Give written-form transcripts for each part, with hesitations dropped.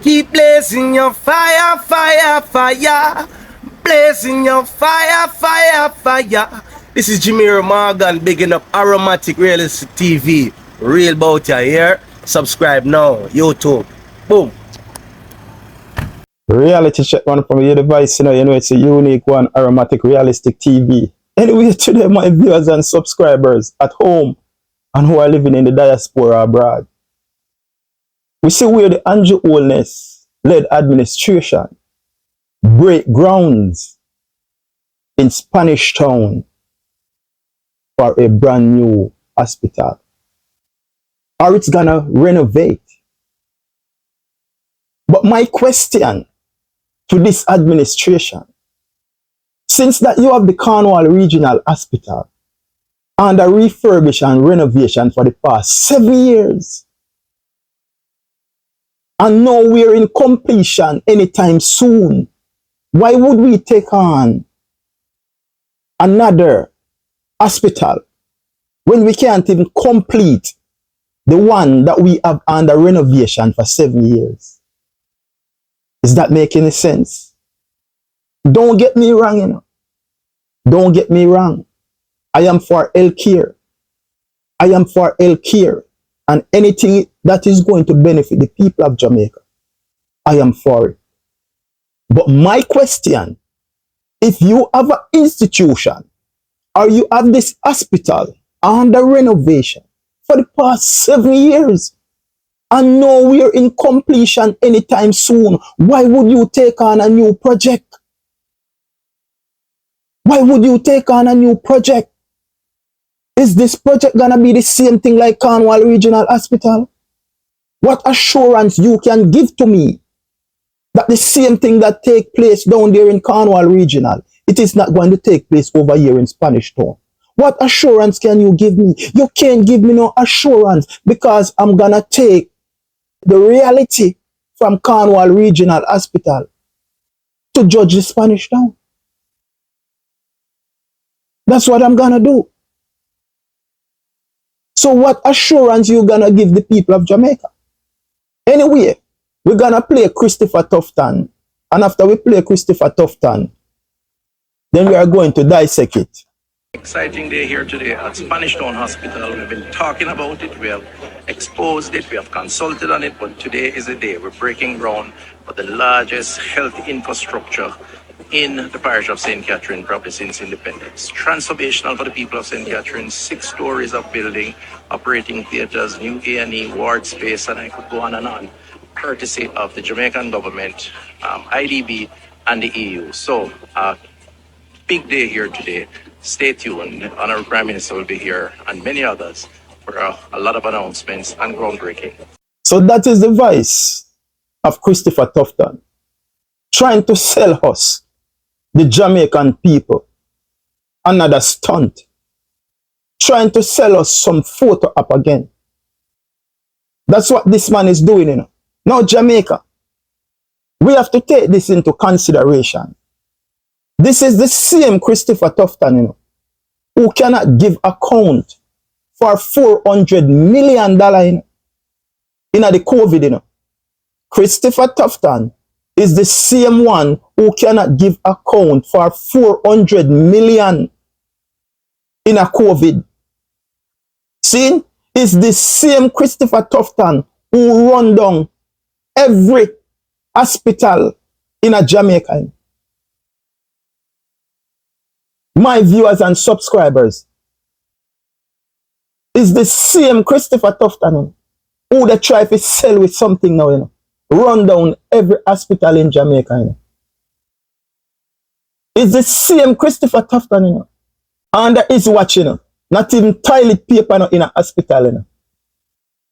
Keep blazing your fire, fire, fire. Blazing your fire, fire, fire. This is Jimmy Morgan, bigging up Aromatic Realistic TV. Real about ya here. Subscribe now. YouTube. Boom. Reality check one from your device, you know it's a unique one, Aromatic Realistic TV. Anyway, today my viewers and subscribers at home and who are living in the diaspora abroad. We see where the Andrew Holness led administration break grounds in Spanish Town for a brand new hospital. Or it's gonna renovate. But my question to this administration, since that you have the Cornwell Regional Hospital under refurbish and renovation for the past 7 years, and now we're in completion anytime soon, why would we take on another hospital when we can't even complete the one that we have under renovation for 7 years? Is that making any sense? Don't get me wrong, you know. Don't get me wrong. I am for healthcare. I am for healthcare and anything that is going to benefit the people of Jamaica. I am for it. But my question, if you have an institution or you have this hospital under renovation for the past 7 years, and now we are in completion anytime soon, why would you take on a new project? Why would you take on a new project? Is this project gonna be the same thing like Cornwell Regional Hospital? What assurance you can give to me that the same thing that take place down there in Cornwell Regional, it is not going to take place over here in Spanish Town? What assurance can you give me? You can't give me no assurance because I'm gonna take the reality from Cornwell Regional Hospital to judge the Spanish Town. That's what I'm gonna do. So what assurance you gonna give the people of Jamaica? Anyway, we're gonna play Christopher Tufton, and after we play Christopher Tufton, then we are going to dissect it. Exciting day here today at Spanish Town Hospital. We've been talking about it, we have exposed it, we have consulted on it, but today is the day we're breaking ground for the largest health infrastructure in the parish of St. Catherine, probably since independence. Transformational for the people of St. Catherine, 6 stories of building, operating theaters, new A&E, ward space, and I could go on, courtesy of the Jamaican government, IDB, and the EU. So, big day here today. Stay tuned. Honorable Prime Minister will be here and many others for a lot of announcements and groundbreaking. So that is the voice of Christopher Tufton trying to sell us, the Jamaican people, another stunt, trying to sell us some photo up again. That's what this man is doing, you know. Now Jamaica, we have to take this into consideration. This is the same Christopher Tufton, you know, who cannot give account for $400 million in the COVID, you know. Christopher Tufton is the same one who cannot give account for $400 million in a COVID. See, it's the same Christopher Tufton who run down every hospital in a Jamaica. My viewers and subscribers, is the same Christopher Tufton who they try to sell with something now, you know. Run down every hospital in Jamaica, you know. It's the same Christopher Tufton, you know. And that is watching, you know. Not even toilet paper, you know, in a hospital, you know.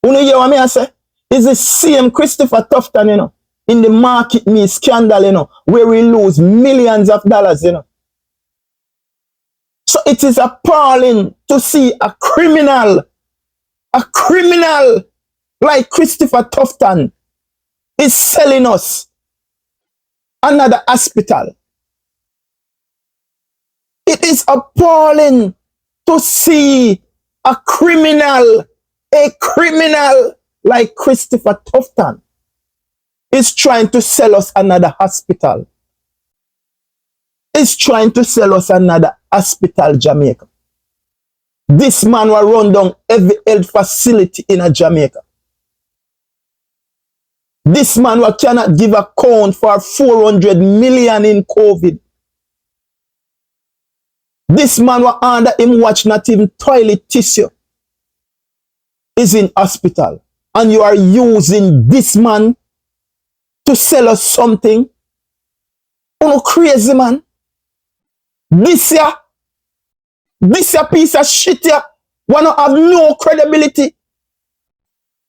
You know what I say? It's the same Christopher Tufton, you know, in the market me scandal, you know, where we lose millions of dollars, you know. So it is appalling to see a criminal like Christopher Tufton is selling us another hospital. It is appalling to see a criminal like Christopher Tufton is trying to sell us another hospital. Is trying to sell us another hospital, Jamaica. This man will run down every health facility in a Jamaica. This man will cannot give a count for 400 million in COVID. This man will under him watch not even toilet tissue is in hospital. And you are using this man to sell us something. Oh, crazy man. Disyaah piece of shit here wanna have no credibility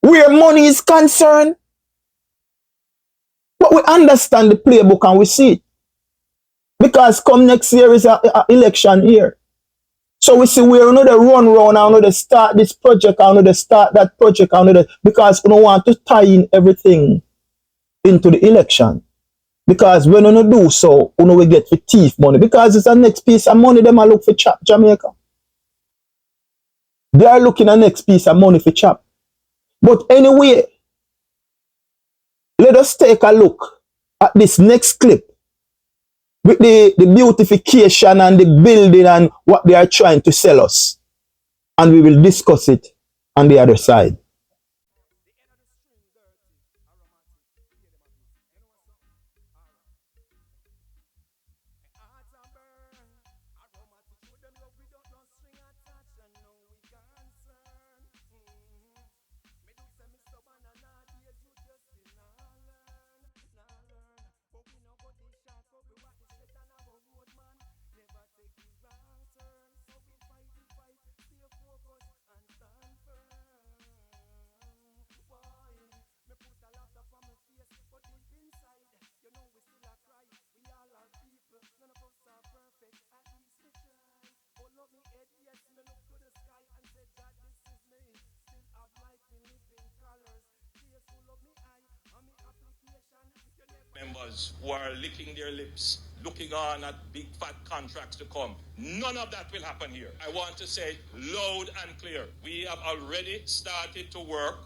where money is concerned. But we understand the playbook and we see it. Because come next year is an election year. So we see we're another run round and another start this project and another start that project and another, because we don't want to tie in everything into the election. Because when we don't do so, we get for thief money. Because it's the next piece of money them are look for chap Jamaica. They are looking at the next piece of money for chap. But anyway, let us take a look at this next clip with the beautification and the building and what they are trying to sell us. And we will discuss it on the other side. Members who are licking their lips, looking on at big fat contracts to come. None of that will happen here. I want to say loud and clear. We have already started to work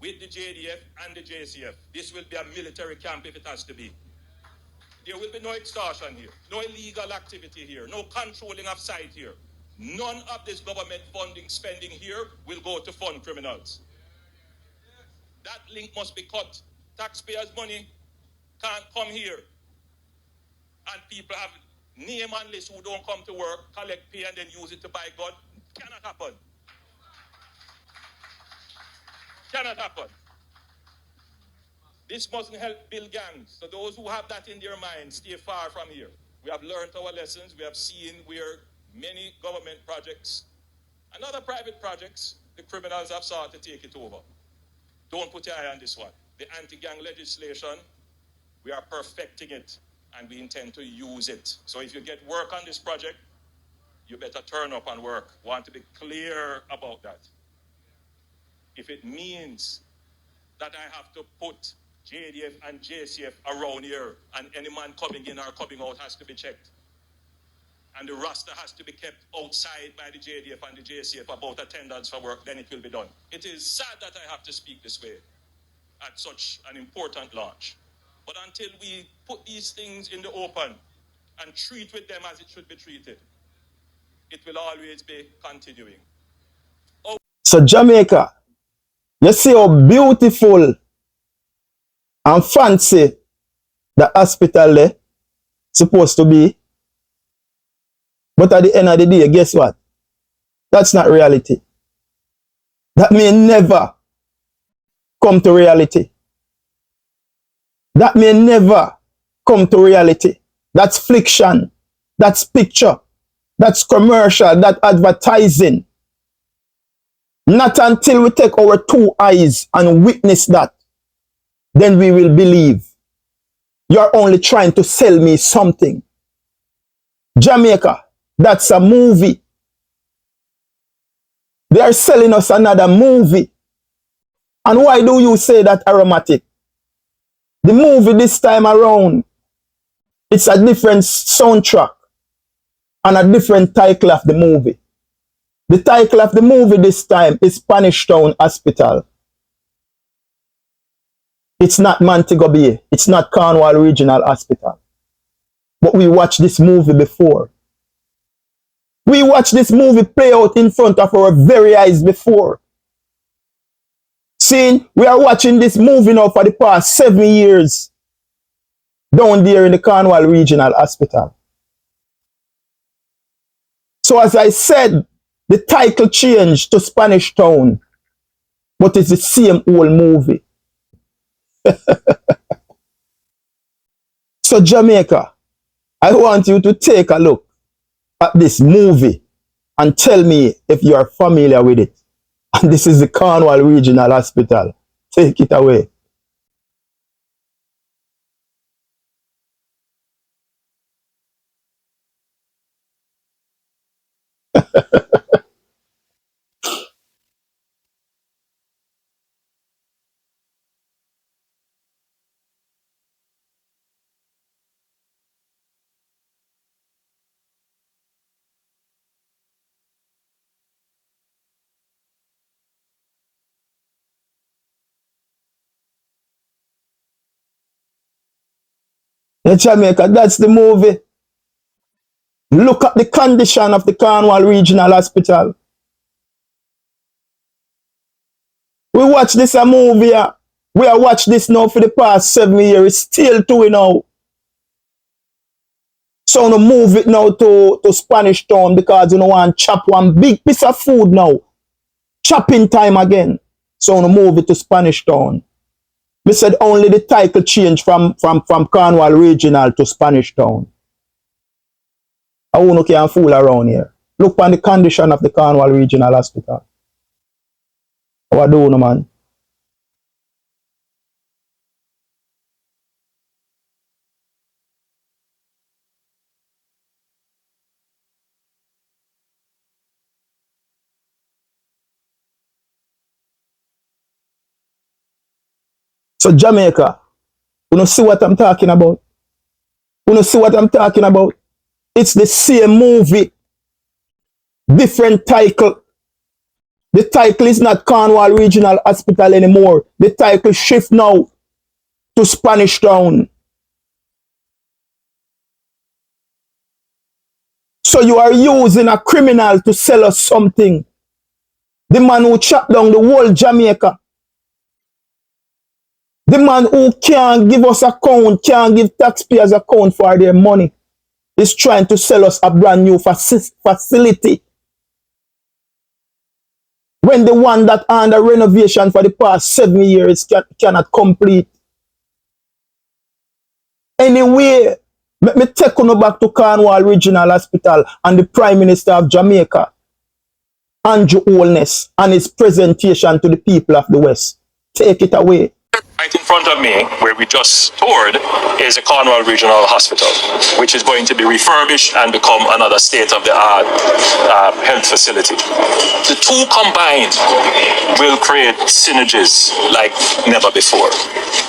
with the JDF and the JCF. This will be a military camp if it has to be. There will be no extortion here, no illegal activity here, no controlling of site here. None of this government funding spending here will go to fund criminals. That link must be cut. Taxpayers' money can't come here. And people have name and list who don't come to work, collect pay, and then use it to buy God. Cannot happen. Cannot happen. This mustn't help build gangs. So those who have that in their minds, stay far from here. We have learned our lessons. We have seen where many government projects and other private projects, the criminals have sought to take it over. Don't put your eye on this one. The anti-gang legislation, we are perfecting it and we intend to use it. So if you get work on this project, you better turn up and work. Want to be clear about that. If it means that I have to put JDF and JCF around here and any man coming in or coming out has to be checked, and the roster has to be kept outside by the JDF and the JCF about attendance for work, then it will be done. It is sad that I have to speak this way at such an important launch. But until we put these things in the open and treat with them as it should be treated, it will always be continuing. Oh. So Jamaica, you see how beautiful and fancy the hospital there supposed to be. But at the end of the day, guess what? That's not reality. That may never come to reality. That may never come to reality. That's fiction. That's picture. That's commercial. That's advertising. Not until we take our two eyes and witness that, then we will believe. You're only trying to sell me something. Jamaica, that's a movie. They are selling us another movie. And why do you say that, Aromatic? The movie this time around, it's a different soundtrack and a different title of the movie. The title of the movie this time is Spanish Town Hospital. It's not Montego Bay. It's not Cornwell Regional Hospital. But we watched this movie before. We watched this movie play out in front of our very eyes before. Seeing, we are watching this movie now for the past 7 years down there in the Cornwell Regional Hospital. So as I said, the title changed to Spanish Town, but it's the same old movie. So Jamaica, I want you to take a look at this movie and tell me if you are familiar with it. And this is the Cornwell Regional Hospital. Take it away. In Jamaica, that's the movie. Look at the condition of the Cornwell Regional Hospital. We watch this a movie. We have watched this now for the past 7 years. It's still doing now. So we move it now to Spanish Town because you know want chop one big piece of food now. Chopping time again. So we move it to Spanish Town. We said only the title change from Cornwell Regional to Spanish Town. I won't can fool around here. Look on the condition of the Cornwell Regional Hospital. What do you know, man? So Jamaica, you know see what I'm talking about? You know see what I'm talking about? It's the same movie. Different title. The title is not Cornwell Regional Hospital anymore. The title shift now to Spanish Town. So you are using a criminal to sell us something. The man who chopped down the whole Jamaica. The man who can't give us account, can't give taxpayers account for their money, is trying to sell us a brand new facility. When the one that under renovation for the past 7 years cannot complete. Anyway, let me take you back to Cornwell Regional Hospital and the Prime Minister of Jamaica, Andrew Holness, and his presentation to the people of the West. Take it away. Right in front of me, where we just toured, is a Cornwell Regional Hospital, which is going to be refurbished and become another state-of-the-art health facility. The two combined will create synergies like never before.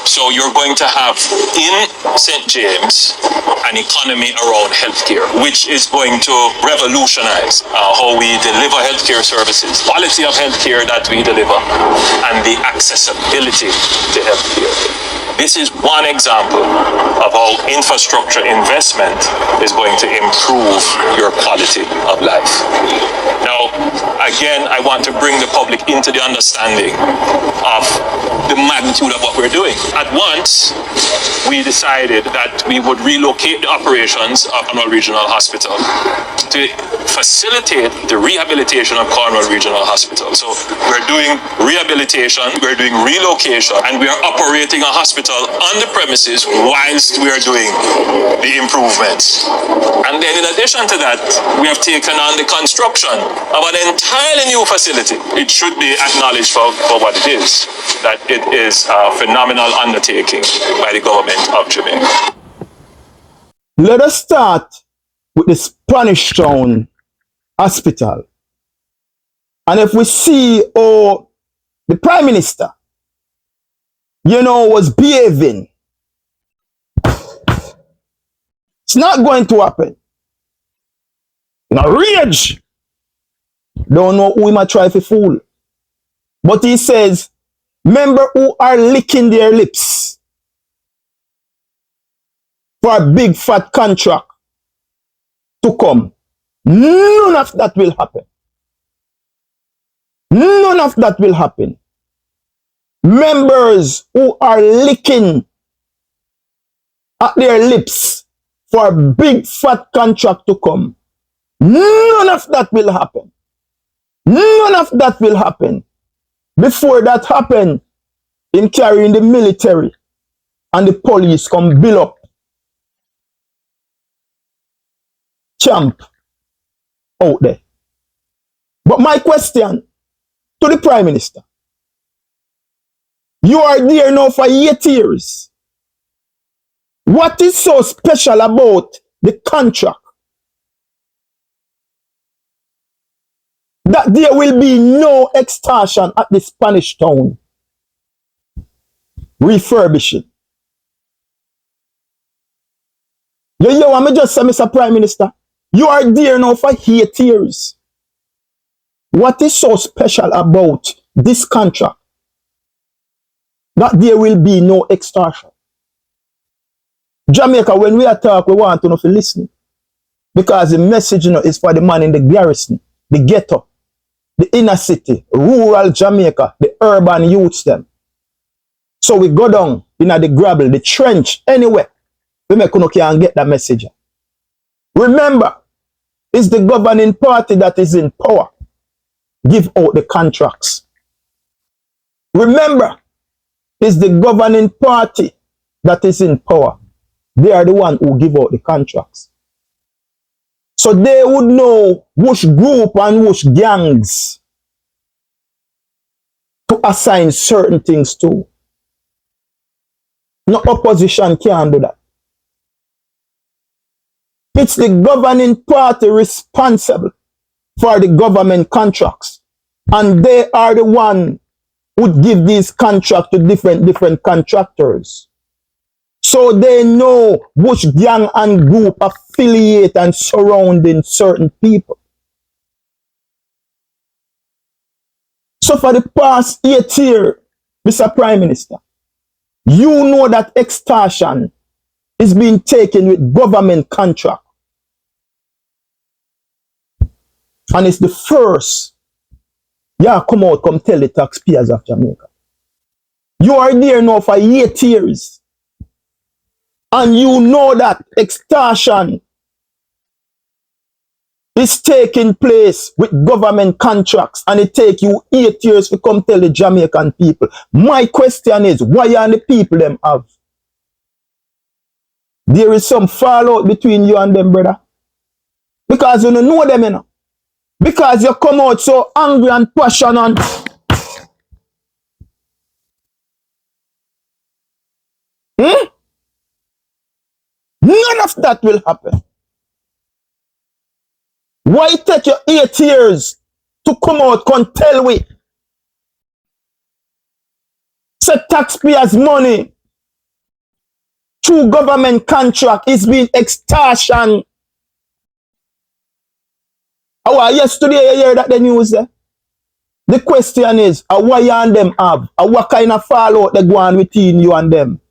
So you're going to have in St. James an economy around healthcare, which is going to revolutionize how we deliver healthcare services, quality of healthcare that we deliver, and the accessibility to healthcare. This is one example of how infrastructure investment is going to improve your quality of life. Now, again, I want to bring the public into the understanding of the magnitude of what we're doing. At once, we decided that we would relocate the operations of Cornwell Regional Hospital to facilitate the rehabilitation of Cornwell Regional Hospital. So we're doing rehabilitation, we're doing relocation, and we are operating a hospital on the premises whilst we are doing the improvements. And then in addition to that, we have taken on the construction of an entirely new facility. It should be acknowledged for what it is, that it is a phenomenal undertaking by the government of Jamaica. Let us start with the Spanish Town Hospital. And if we see the Prime Minister, was behaving, it's not going to happen. Rage. Don't know who he might try to fool. But he says, Remember who are licking their lips for a big fat contract to come. None of that will happen. None of that will happen. Members who are licking at their lips for a big fat contract to come. None of that will happen. None of that will happen. Before that happen, in carrying the military and the police come build up camp out there. But my question to the Prime Minister, you are there now for 8 years. What is so special about the contract that there will be no extortion at the Spanish town refurbishing? You hear what I just say, Mr. Prime Minister? You are there now for 8 years. What is so special about this contract that there will be no extortion? Jamaica, when we talk, we want to know if you listen. Because the message, is for the man in the garrison, the ghetto, the inner city, rural Jamaica, the urban youths them. So we go down in the gravel, the trench, anywhere. We make no can get that message. Remember, it's the governing party that is in power. Give out the contracts. Remember, it's the governing party that is in power. They are the one who give out the contracts. So they would know which group and which gangs to assign certain things to. No opposition can do that. It's the governing party responsible for the government contracts. And they are the one who would give these contracts to different contractors. So they know which gang and group affiliate and surrounding certain people. So for the past 8 years, Mr. Prime Minister, you know that extortion is being taken with government contract. And it's the first, come out, come tell the taxpayers of Jamaica. You are there now for 8 years. And you know that extortion is taking place with government contracts, and it take you 8 years to come tell the Jamaican people. My question is, why are the people them have? There is some fallout between you and them, brother. Because you don't know them, Because you come out so angry and passionate. None of that will happen. Why take you 8 years to come out and tell we? Say taxpayers' money through government contract is being extortion. Yesterday you hear that the news there? The question is, why you and them have? What kind of fallout they go on between you and them?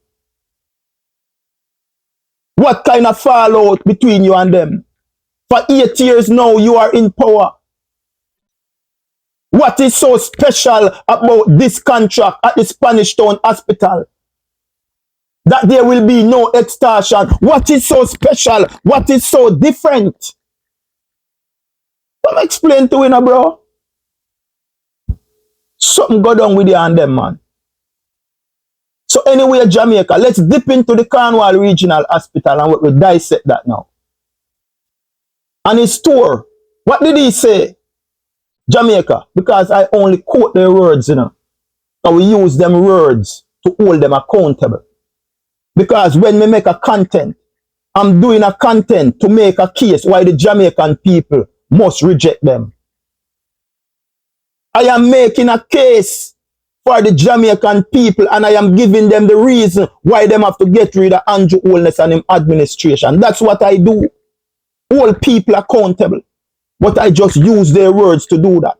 What kind of fallout between you and them? For 8 years now, you are in power. What is so special about this contract at the Spanish Town Hospital? That there will be no extortion. What is so special? What is so different? Come explain to you, bro. Something go down with you and them, man. So anyway, Jamaica, let's dip into the Cornwell Regional Hospital and we dissect that now. And his tour, what did he say? Jamaica, because I only quote their words, And we use them words to hold them accountable. Because when we make a content, I'm doing a content to make a case why the Jamaican people must reject them. I am making a case for the Jamaican people, and I am giving them the reason why they have to get rid of Andrew Holness and his administration. That's what I do. Hold people accountable. But I just use their words to do that.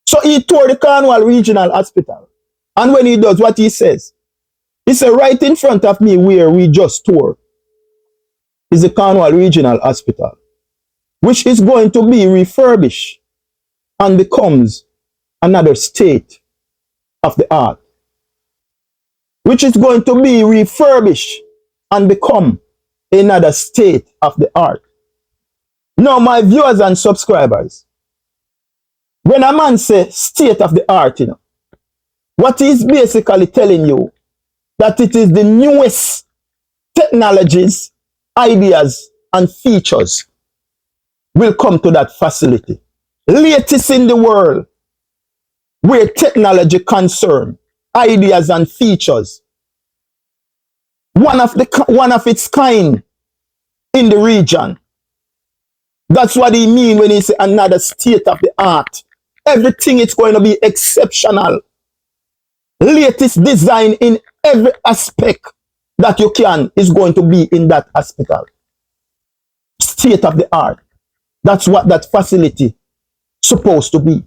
So he toured the Cornwell Regional Hospital. And when he does, what he says? He said, right in front of me where we just toured is the Cornwell Regional Hospital, which is going to be refurbished and becomes another state of the art, which is going to be refurbished and become another state of the art. Now, my viewers and subscribers, when a man says state of the art, what he's basically telling you that it is the newest technologies, ideas, and features will come to that facility. Latest in the world where technology concern, ideas and features. One of its kind in the region. That's what he mean when he say another state of the art. Everything is going to be exceptional. Latest design in every aspect that you can is going to be in that hospital. State of the art. That's what that facility supposed to be.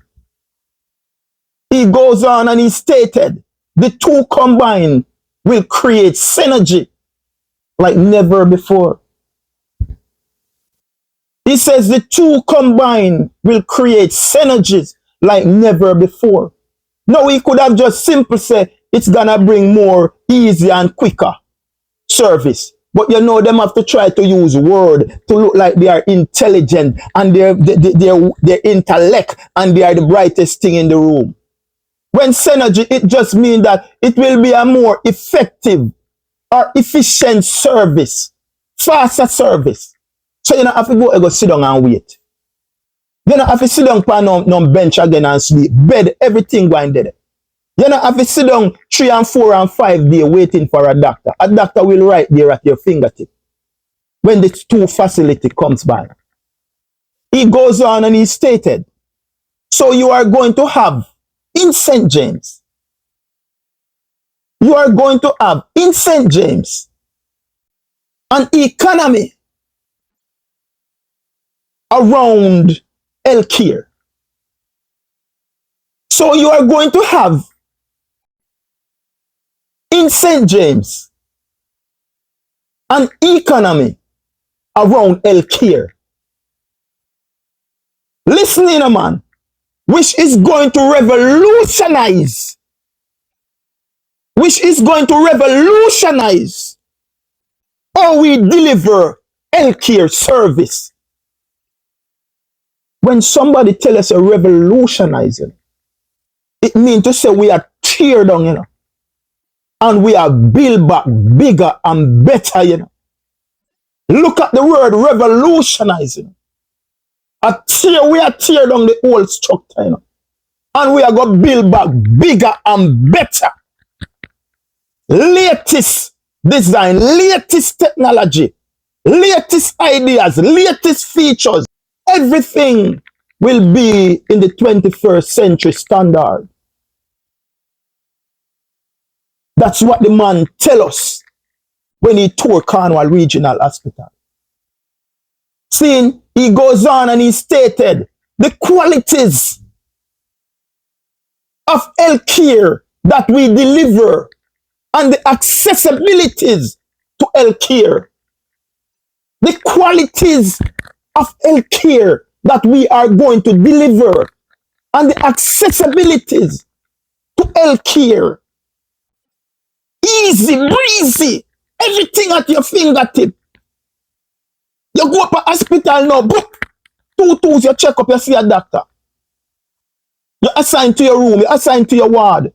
He goes on and he stated the two combined will create synergy like never before. He says the two combined will create synergies like never before. Now we could have just simply said it's gonna bring more easy and quicker service. But you know them have to try to use word to look like they are intelligent and they're intellect and they are the brightest thing in the room. When synergy, it just means that it will be a more effective or efficient service, faster service. So you don't have to go sit down and wait. You don't have to sit down on bench again and sleep. Bed, everything going there. You don't have to sit down 3 and 4 and 5 days waiting for a doctor. A doctor will right there at your fingertip when the two facility comes by. He goes on and he stated, so you are going to have in St. James, you are going to have in St. James an economy around healthcare. So you are going to have in St. James an economy around healthcare. Listen in, man, which is going to revolutionize how we deliver healthcare service. When somebody tells us a revolutionizing, it means to say we are tear down, and we are build back bigger and better, Look at the word revolutionizing. We are tear down the old structure, and we are going to build back bigger and better. Latest design, latest technology, latest ideas, latest features. Everything will be in the 21st century standard. That's what the man tell us when he toured Cornwell Regional Hospital. See, he goes on and he stated the qualities of healthcare that we deliver and the accessibilities to healthcare. The qualities of healthcare that we are going to deliver and the accessibilities to healthcare. Easy, breezy, everything at your fingertip. You go up to hospital now, book 2 tools, you check up, you see a doctor. You assign to your room, you assign to your ward.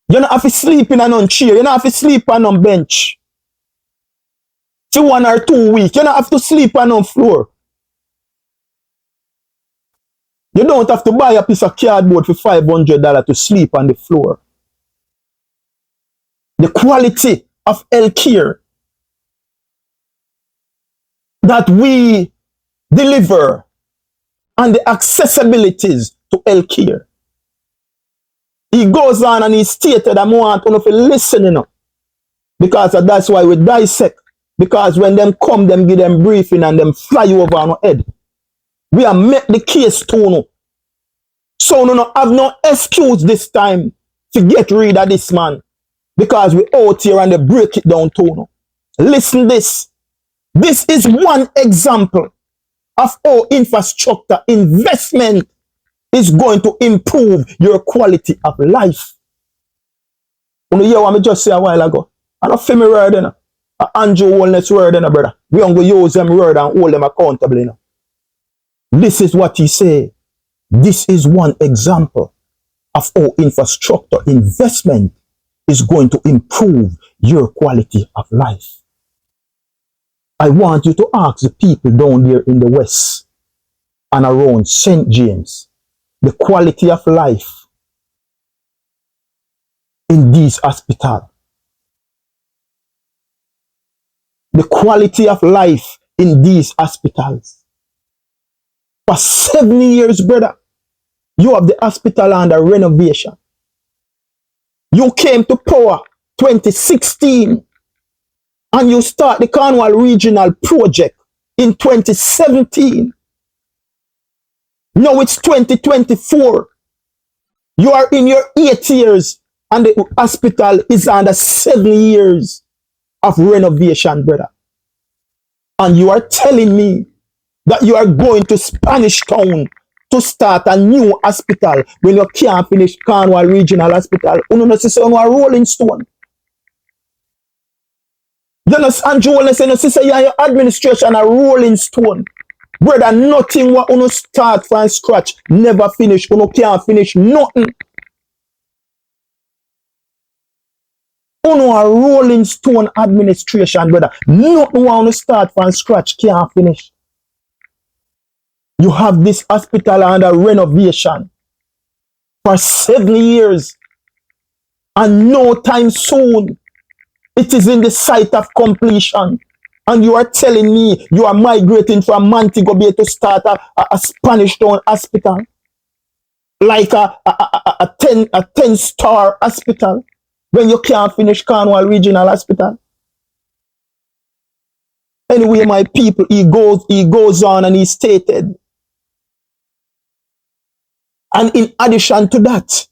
You don't have to sleep in an chair, you don't have to sleep on a bench. For 1 or 2 weeks, you don't have to sleep on a floor. You don't have to buy a piece of cardboard for $500 to sleep on the floor. The quality of healthcare that we deliver and the accessibilities to healthcare. He goes on and he stated, I want to listen, because that's why we dissect. Because when them come, them give them briefing and them fly you over on our head. We have met the case too. So no have no excuse this time to get rid of this man because we out here and they break it down too. No? Listen this. This is one example of how infrastructure investment is going to improve your quality of life. You hear what I just said a while ago? I don't feel me word, you know. Andrew Wellness word, you know, brother. We don't go use them word and hold them accountable, you know. This is what he said. This is one example of how infrastructure investment is going to improve your quality of life. I want you to ask the people down there in the West and around St. James the quality of life in these hospitals. The quality of life in these hospitals. For 7 years, brother, you have the hospital under renovation. You came to power 2016 and you start the Cornwell Regional project in 2017. Now it's 2024. You are in your 8 years and the hospital is under 7 years of renovation, brother. And you are telling me that you are going to Spanish Town to start a new hospital when you can't finish Cornwell Regional Hospital. You know, this is a rolling stone. You know, Andrew Wellness, you know, say your administration a rolling stone. Brother, nothing what you start from scratch, never finish. You can't finish nothing. You know a rolling stone administration, brother. Nothing what you start from scratch, can't finish. You have this hospital under renovation for 7 years. And no time soon, it is in the sight of completion. And you are telling me you are migrating from Montego Bay to start a Spanish Town hospital? Like a 10-star hospital when you can't finish Cornwell Regional Hospital? Anyway, my people, he goes on and he stated, and in addition to that,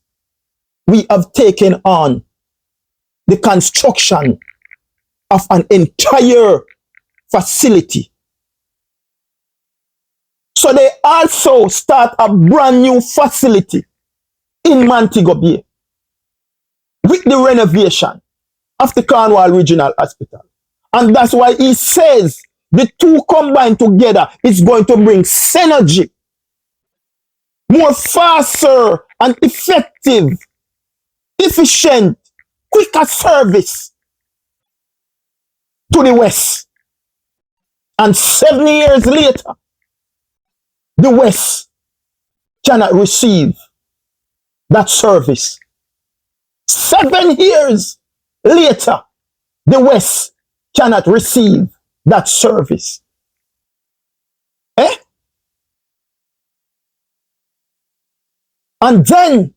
we have taken on the construction of an entire facility. So they also start a brand new facility in Montego Bay with the renovation of the Cornwell Regional Hospital. And that's why he says the two combined together is going to bring synergy, more faster and effective, efficient, quicker service to the West. And 7 years later, the West cannot receive that service. 7 years later, the West cannot receive that service. Eh? And then,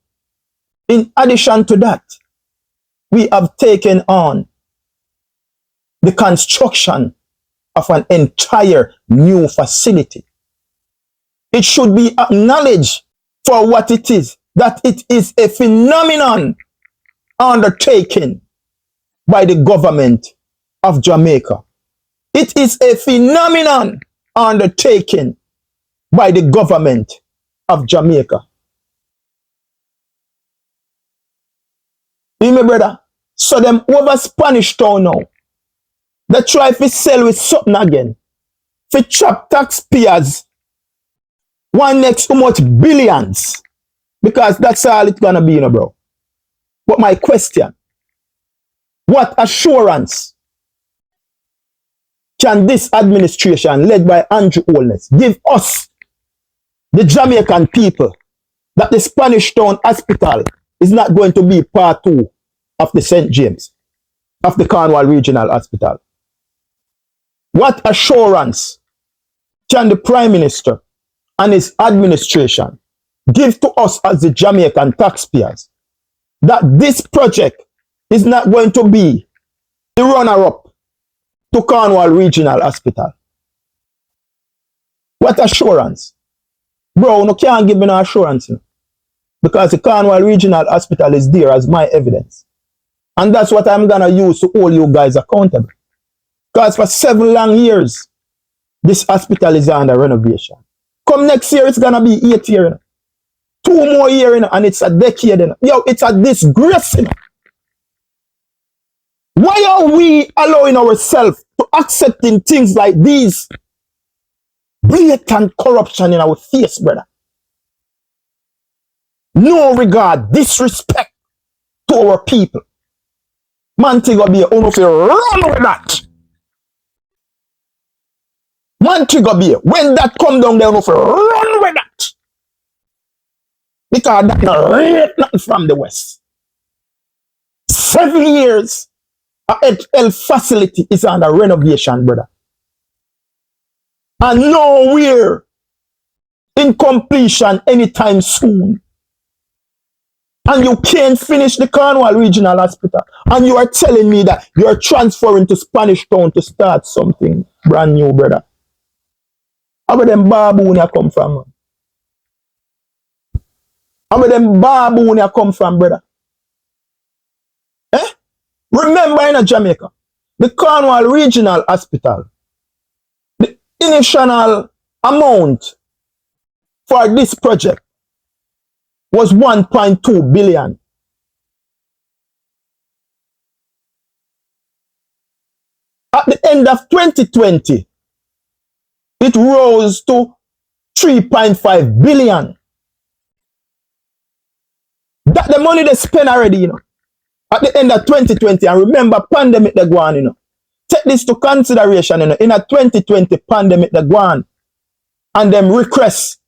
in addition to that, we have taken on the construction of an entire new facility. It should be acknowledged for what it is, that it is a phenomenon undertaken by the government of Jamaica. It is a phenomenon undertaken by the government of Jamaica. You know, brother? So them over Spanish Town now, they try to sell with something again. To chop taxpayers one next to much billions. Because that's all it's gonna be, you know, bro. But my question, what assurance can this administration led by Andrew Wellness give us, the Jamaican people, that the Spanish Town Hospital is not going to be part 2 of the St. James, of the Cornwell Regional Hospital? What assurance can the Prime Minister and his administration give to us as the Jamaican taxpayers that this project is not going to be the runner-up to Cornwell Regional Hospital? What assurance? Bro, you can't give me no assurance. You know? Because the Cornwell Regional Hospital is there as my evidence. And that's what I'm going to use to hold you guys accountable. Because for 7 long years, this hospital is under renovation. Come next year, it's going to be 8 years. 2 more years, and it's a decade. Yo, it's a disgrace. Why are we allowing ourselves to accepting things like these? Blatant corruption in our face, brother. No regard, disrespect to our people. Man, thing gonna be a if you run with that. Man, thing gonna be when that come down there, if you run with that. Because that's not rate nothing from the West. 7 years, a health facility is under renovation, brother. And nowhere in completion anytime soon. And you can't finish the Cornwall Regional Hospital. And you are telling me that you're transferring to Spanish Town to start something brand new, brother. How them baboon you come from, man? How them baboon you come from, brother? Eh? Remember in Jamaica, the Cornwall Regional Hospital, the initial amount for this project was 1.2 billion. At the end of 2020, it rose to 3.5 billion. That the money they spent already, you know, at the end of 2020, and remember pandemic they go on, you know. Take this to consideration, you know, in a 2020 pandemic they go on, and them request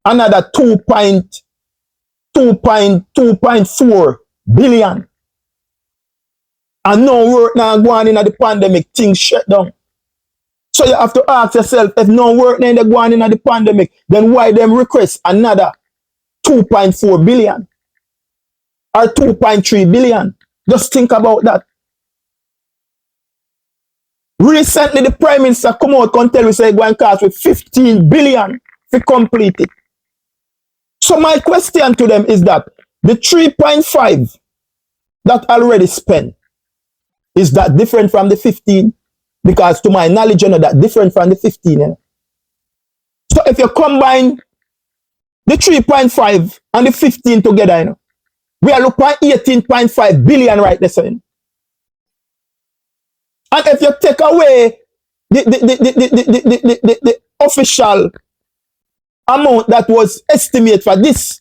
another 2.4 billion. And no work now going in at the pandemic, things shut down. So you have to ask yourself, if no work now they going in at the pandemic, then why them request another 2.4 billion or 2.3 billion? Just think about that. Recently, the Prime Minister come out and tell us say go and cost with 15 billion to complete it. So my question to them is that the 3.5 that already spent, is that different from the 15? Because to my knowledge, you know, that different from the 15. You know? So if you combine the 3.5 and the 15 together, you know, we are looking at 18.5 billion right there. So, you know? And if you take away the official amount that was estimated for this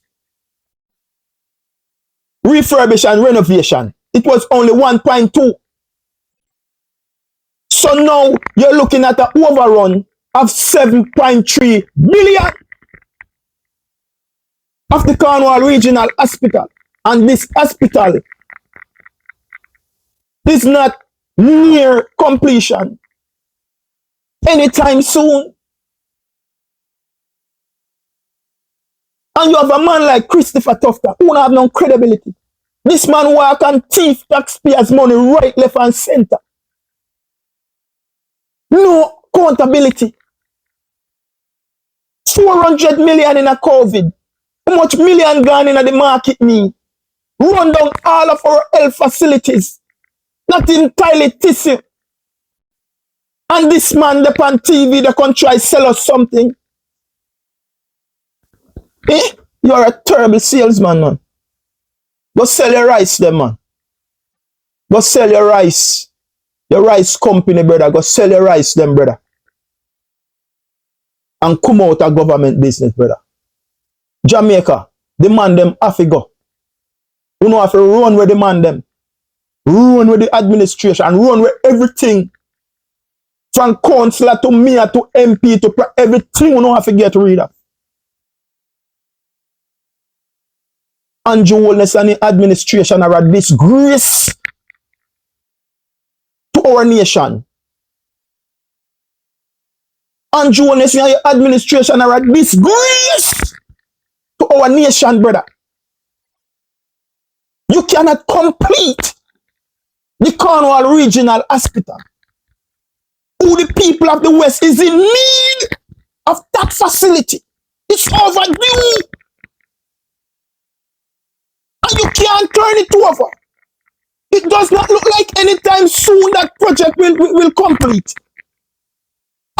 refurbish and renovation, it was only 1.2. So now you're looking at an overrun of 7.3 billion of the Cornwall Regional Hospital. And this hospital is not near completion anytime soon. And you have a man like Christopher Tufton who don't have no credibility. This man work and thief taxpayers' money right, left, and center. No accountability. 400 million in a COVID. How much million gone in the market me? Run down all of our health facilities. Not entirely tissue. And this man up on TV, they can try sell us something. Eh? You're a terrible salesman, man. Go sell your rice, then, man. Go sell your rice. Your rice company, brother. Go sell your rice, them, brother. And come out of government business, brother. Jamaica, the man them have to go. You know have to run with the man them. Run with the administration. Run with everything. From councillor to mayor to MP to everything you know have to get rid of. Andrew Wellness and the administration are a disgrace to our nation. Andrew Wellness and the administration are a disgrace to our nation, brother. You cannot complete the Cornwall Regional Hospital. Who the people of the West is in need of that facility. It's overdue. And you can't turn it over. It does not look like anytime soon that project will complete.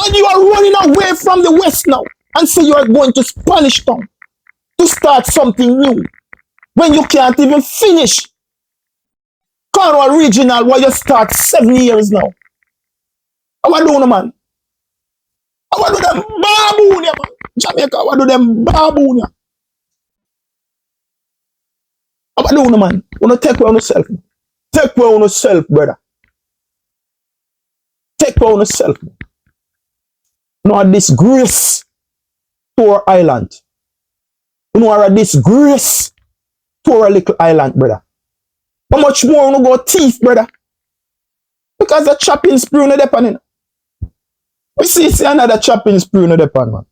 And you are running away from the West now and say you are going to Spanish Town to start something new when you can't even finish Cornwell Regional where you start 7 years now. How I do, man? How I do them baboon, man? Jamaica, how I do them baboon? How I do, man? You want to take away on yourself. Take away on yourself, brother. Take away on yourself. You know a disgrace to our island. You know a disgrace to our little island, brother. How much more you go thief, brother? Because the chopping sprue no depend. We see another chopping sprue no depend, man.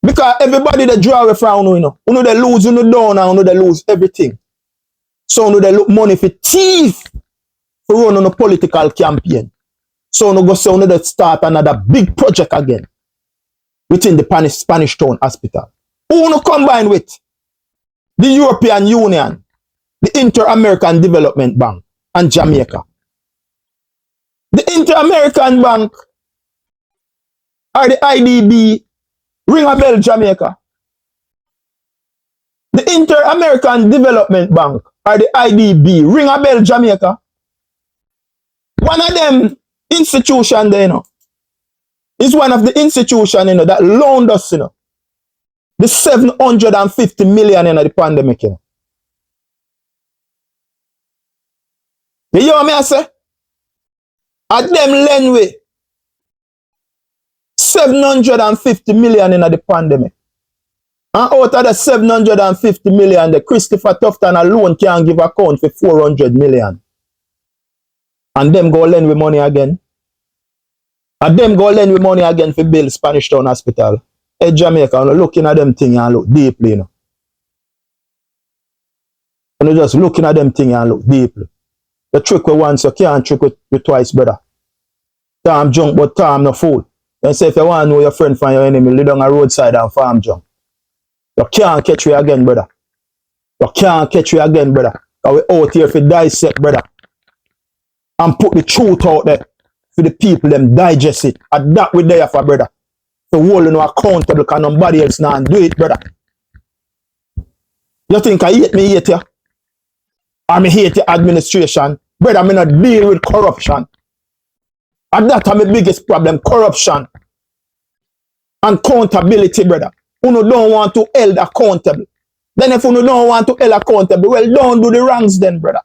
Because everybody that draw away from you know. You know they lose, you know down and you know they lose everything. So you know they look money for thief for run on a political campaign. So you know go say you know they start another big project again within the Spanish Town Hospital. Who you know combine with? The European Union, the Inter-American Development Bank, and Jamaica. The Inter-American Bank or the IDB, ring a bell, Jamaica. The Inter-American Development Bank or the IDB, ring a bell, Jamaica. One of them institutions there, you know, is one of the institutions, you know, that loaned us, you know, the 750 million in the pandemic, you know. You hear me I say? At them lend we 750 million in the pandemic. And out of the 750 million, the Christopher Tufton alone can give account for 400 million. And them go lend with money again. And them go lend with money again for build Spanish Town Hospital. Hey Jamaica, you know, looking at them thing and look deeply, you know. You know, just looking at them thing and look deeply. You trick with once, you can't trick with twice, brother. Time junk, but time no fool. Then say if you want to know your friend from your enemy, lay down a roadside and farm junk. You can't catch me again, brother. You can't catch me again, brother. Because we out here for dissect, brother. And put the truth out there for the people, them digest it. And that we there for, brother. So hold you accountable because nobody else now do it, brother. You think I hate you? I hate your administration. Brother, I not deal with corruption. And that's my biggest problem, corruption. And accountability, brother. You don't want to hold accountable. Then if you don't want to hold accountable, well, don't do the wrongs then, brother.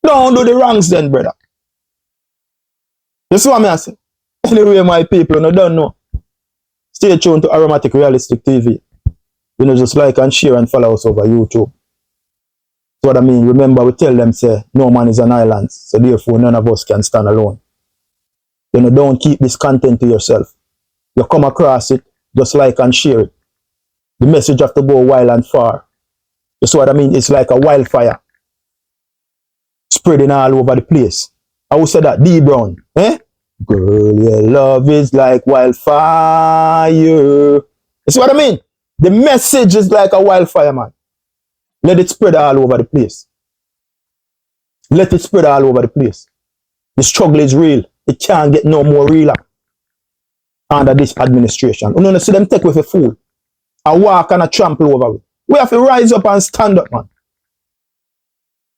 Don't do the wrongs then, brother. You see what I'm saying? Anyway, my people, you don't know. Stay tuned to Aromatic Realistic TV. You know, just like and share and follow us over YouTube. That's what I mean. Remember, we tell them, say, no man is an island. So therefore, none of us can stand alone. You know, don't keep this content to yourself. You come across it, just like and share it. The message have to go wild and far. That's what I mean. It's like a wildfire. Spreading all over the place. I would say that, D Brown. Eh? Girl, your love is like wildfire. That's what I mean. The message is like a wildfire, man. Let it spread all over the place. Let it spread all over the place. The struggle is real. It can't get no more realer under this administration. You know, see them take with a fool. A walk and a trample over it. We have to rise up and stand up, man.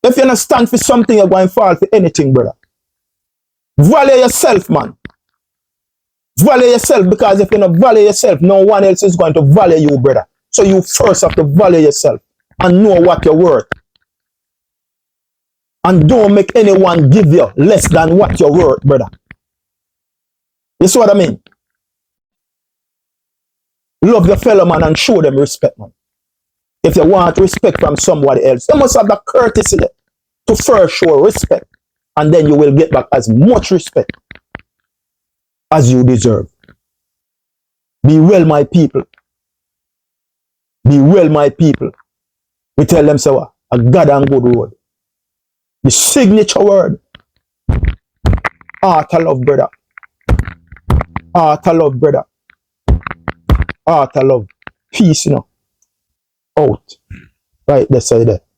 If you don't stand for something, you're going to fall for anything, brother. Value yourself, man. Value yourself, because if you don't value yourself, no one else is going to value you, brother. So you first have to value yourself and know what you're worth. And don't make anyone give you less than what you're worth, brother. You see what I mean? Love your fellow man and show them respect, man. If you want respect from somebody else, you must have the courtesy to first show respect. And then you will get back as much respect as you deserve. Be well, my people. Be well, my people. We tell them, so a God and good word. The signature word. Heart of love, brother. Heart of love, brother. Heart of love. Peace, you know. Out. Right, that's how it is.